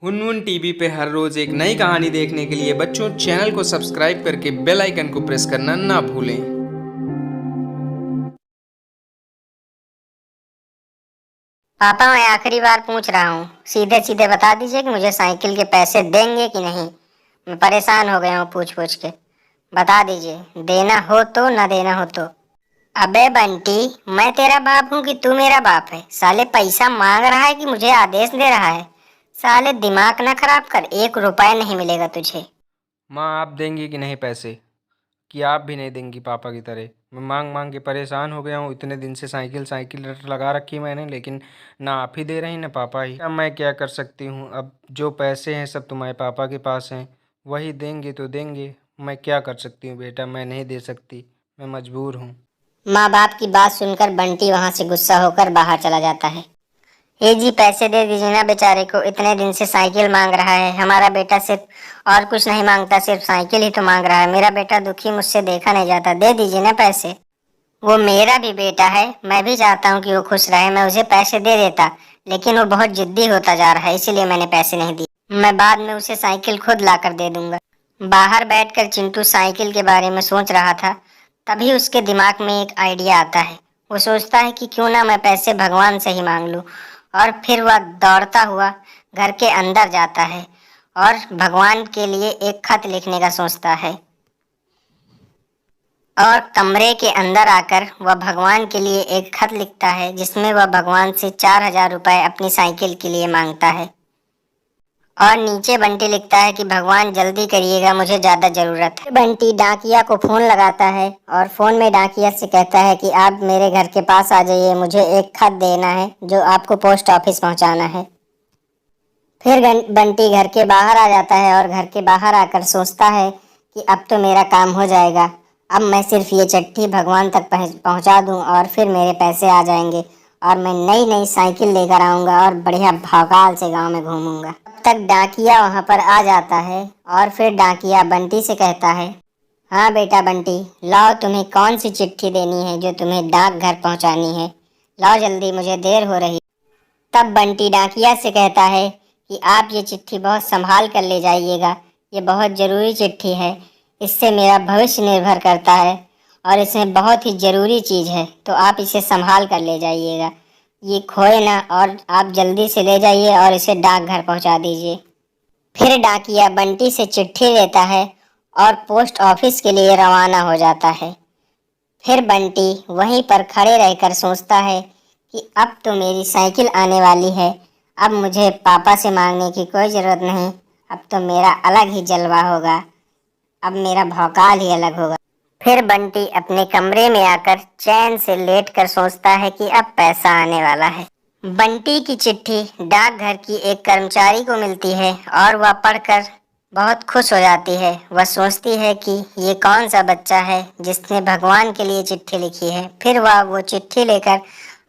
हुनहुन TV पे हर रोज एक नई कहानी देखने के लिए बच्चों चैनल को सब्सक्राइब करके बेल आइकन को प्रेस करना ना भूलें। पापा, मैं आखिरी बार पूछ रहा हूँ, सीधे सीधे बता दीजिए कि मुझे साइकिल के पैसे देंगे कि नहीं। मैं परेशान हो गया हूँ पूछ पूछ के। बता दीजिए, देना हो तो, ना देना हो तो। अबे बंटी, मैं तेरा बाप हूँ कि तू मेरा बाप है? साले पैसा मांग रहा है कि मुझे आदेश दे रहा है? साले दिमाग ना खराब कर, 1 रुपया नहीं मिलेगा तुझे। माँ, आप देंगी कि नहीं पैसे? कि आप भी नहीं देंगी पापा की तरह? मैं मांग मांग के परेशान हो गया हूँ। इतने दिन से साइकिल साइकिल रट लगा रखी मैंने, लेकिन ना आप ही दे रही ना पापा ही। अब मैं क्या कर सकती हूँ? अब जो पैसे हैं सब तुम्हारे पापा के पास हैं, वही देंगे तो देंगे। मैं क्या कर सकती हूँ बेटा? मैं नहीं दे सकती, मैं मजबूर हूँ। माँ बाप की बात सुनकर बंटी वहां से गुस्सा होकर बाहर चला जाता है। ए जी, पैसे दे दीजिए ना बेचारे को, इतने दिन से साइकिल मांग रहा है। हमारा बेटा सिर्फ और कुछ नहीं मांगता, सिर्फ साइकिल ही तो मांग रहा है। मेरा बेटा दुखी मुझसे देखा नहीं जाता, दे दीजिए ना पैसे। वो मेरा भी बेटा है, मैं भी चाहता हूँ कि वो खुश रहे, मैं उसे पैसे दे देता, लेकिन वो बहुत जिद्दी होता जा रहा है, इसीलिए मैंने पैसे नहीं दिए। मैं बाद में उसे साइकिल खुद लाकर दे दूंगा। बाहर बैठकर चिंटू साइकिल के बारे में सोच रहा था। तभी उसके दिमाग में एक आइडिया आता है। वो सोचता है कि क्यों ना मैं पैसे भगवान से ही मांग लूं। और फिर वह दौड़ता हुआ घर के अंदर जाता है और भगवान के लिए एक खत लिखने का सोचता है। और कमरे के अंदर आकर वह भगवान के लिए एक खत लिखता है, जिसमें वह भगवान से 4,000 रुपए अपनी साइकिल के लिए मांगता है। और नीचे बंटी लिखता है कि भगवान जल्दी करिएगा, मुझे ज्यादा जरूरत है। बंटी डाकिया को फोन लगाता है और फोन में डाकिया से कहता है कि आप मेरे घर के पास आ जाइए, मुझे एक खत देना है जो आपको पोस्ट ऑफिस पहुंचाना है। फिर बंटी घर के बाहर आ जाता है और घर के बाहर आकर सोचता है कि अब तो मेरा काम हो जाएगा। अब मैं सिर्फ ये चिट्ठी भगवान तक पहुंचा दूं और फिर मेरे पैसे आ जाएंगे और मैं नई नई साइकिल लेकर आऊंगा और बढ़िया भौकाल से गांव में घूमूंगा। तब तक डाकिया वहां पर आ जाता है और फिर डाकिया बंटी से कहता है, हाँ बेटा बंटी, लाओ, तुम्हें कौन सी चिट्ठी देनी है जो तुम्हें डाकघर पहुंचानी है? लाओ जल्दी, मुझे देर हो रही। तब बंटी डाकिया से कहता है कि आप ये चिट्ठी बहुत संभाल कर ले जाइएगा, ये बहुत ज़रूरी चिट्ठी है, इससे मेरा भविष्य निर्भर करता है और इसमें बहुत ही ज़रूरी चीज़ है, तो आप इसे संभाल कर ले जाइएगा। ये खोए ना, और आप जल्दी से ले जाइए और इसे डाकघर पहुंचा दीजिए। फिर डाकिया बंटी से चिट्ठी लेता है और पोस्ट ऑफिस के लिए रवाना हो जाता है। फिर बंटी वहीं पर खड़े रहकर सोचता है कि अब तो मेरी साइकिल आने वाली है, अब मुझे पापा से मांगने की कोई ज़रूरत नहीं, अब तो मेरा अलग ही जलवा होगा, अब मेरा भौकाल ही अलग होगा। फिर बंटी अपने कमरे में आकर चैन से लेटकर सोचता है कि अब पैसा आने वाला है। बंटी की चिट्ठी डाकघर की एक कर्मचारी को मिलती है और वह पढ़कर बहुत खुश हो जाती है। वह सोचती है कि ये कौन सा बच्चा है जिसने भगवान के लिए चिट्ठी लिखी है। फिर वह वो चिट्ठी लेकर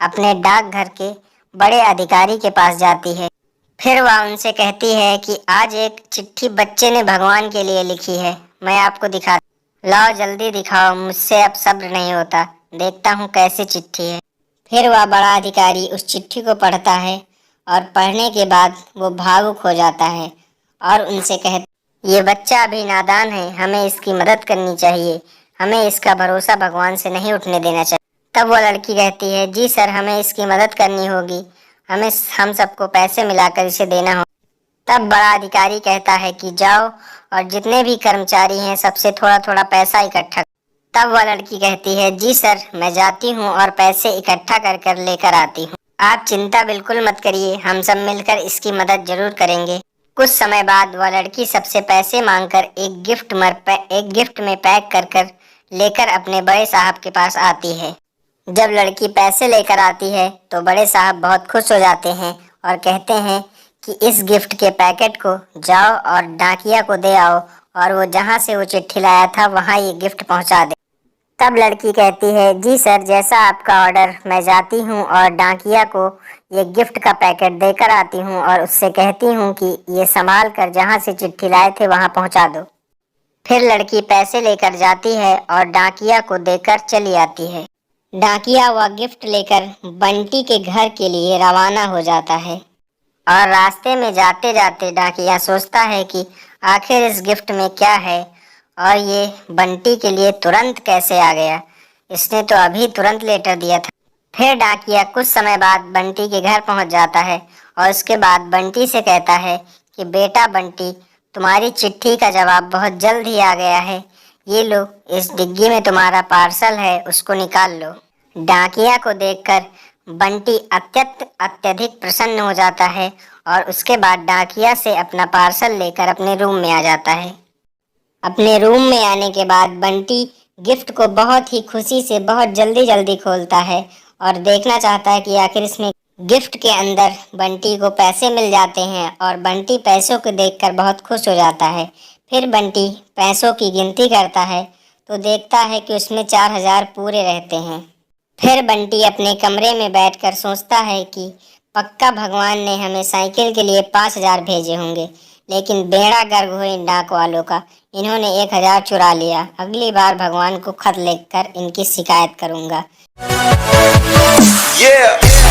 अपने डाकघर के बड़े अधिकारी के पास जाती है। फिर वह उनसे कहती है कि आज एक चिट्ठी बच्चे ने भगवान के लिए लिखी है, मैं आपको दिखा। लाओ जल्दी दिखाओ, मुझसे अब सब्र नहीं होता, देखता हूँ कैसी चिट्ठी है। फिर वह बड़ा अधिकारी उस चिट्ठी को पढ़ता है और पढ़ने के बाद वो भावुक हो जाता है और उनसे कहता, ये बच्चा अभी नादान है, हमें इसकी मदद करनी चाहिए, हमें इसका भरोसा भगवान से नहीं उठने देना चाहिए। तब वह लड़की कहती है, जी सर, हमें इसकी मदद करनी होगी, हमें हम सबको पैसे मिलाकर इसे देना होगा। तब बड़ा अधिकारी कहता है कि जाओ और जितने भी कर्मचारी हैं सबसे थोड़ा थोड़ा पैसा इकट्ठा। तब वह लड़की कहती है, जी सर, मैं जाती हूँ और पैसे इकट्ठा कर कर लेकर आती हूँ। आप चिंता बिल्कुल मत करिए, हम सब मिलकर इसकी मदद जरूर करेंगे। कुछ समय बाद वह लड़की सबसे पैसे मांगकर एक गिफ्ट में पैक कर कर लेकर अपने बड़े साहब के पास आती है। जब लड़की पैसे लेकर आती है तो बड़े साहब बहुत खुश हो जाते हैं और कहते हैं कि इस गिफ्ट के पैकेट को जाओ और डाकिया को दे आओ और वो जहाँ से वो चिट्ठी लाया था वहाँ ये गिफ्ट पहुँचा दे। तब लड़की कहती है, जी सर, जैसा आपका ऑर्डर। मैं जाती हूँ और डाकिया को ये गिफ्ट का पैकेट देकर आती हूँ और उससे कहती हूँ कि ये संभाल कर जहाँ से चिट्ठी लाए थे वहाँ पहुँचा दो। फिर लड़की पैसे लेकर जाती है और डाकिया को देकर चली आती है। डाकिया वह गिफ्ट लेकर बंटी के घर के लिए रवाना हो जाता है और रास्ते में जाते जाते डाकिया सोचता है कि आखिर इस गिफ्ट में क्या है और ये बंटी के लिए तुरंत कैसे आ गया। इसने तो अभी तुरंत लेटर दिया था। फिर डाकिया कुछ समय बाद बंटी के घर पहुंच जाता है और उसके बाद बंटी से कहता है कि बेटा बंटी, तुम्हारी चिट्ठी का जवाब बहुत जल्द ही आ गया है। ये लो, इस डिग्गी में तुम्हारा पार्सल है, उसको निकाल लो। डाकिया को देखकर बंटी अत्यधिक प्रसन्न हो जाता है और उसके बाद डाकिया से अपना पार्सल लेकर अपने रूम में आ जाता है। अपने रूम में आने के बाद बंटी गिफ्ट को बहुत ही खुशी से बहुत जल्दी जल्दी खोलता है और देखना चाहता है कि आखिर इसमें गिफ्ट के अंदर बंटी को पैसे मिल जाते हैं और बंटी पैसों को देखकर बहुत खुश हो जाता है। फिर बंटी पैसों की गिनती करता है तो देखता है कि उसमें 4,000 पूरे रहते हैं। फिर बंटी अपने कमरे में बैठकर सोचता है कि पक्का भगवान ने हमें साइकिल के लिए 5,000 भेजे होंगे, लेकिन बेड़ा गर्क हुए इन डाक वालों का, इन्होंने 1,000 चुरा लिया। अगली बार भगवान को खत लिखकर इनकी शिकायत करूंगा। Yeah.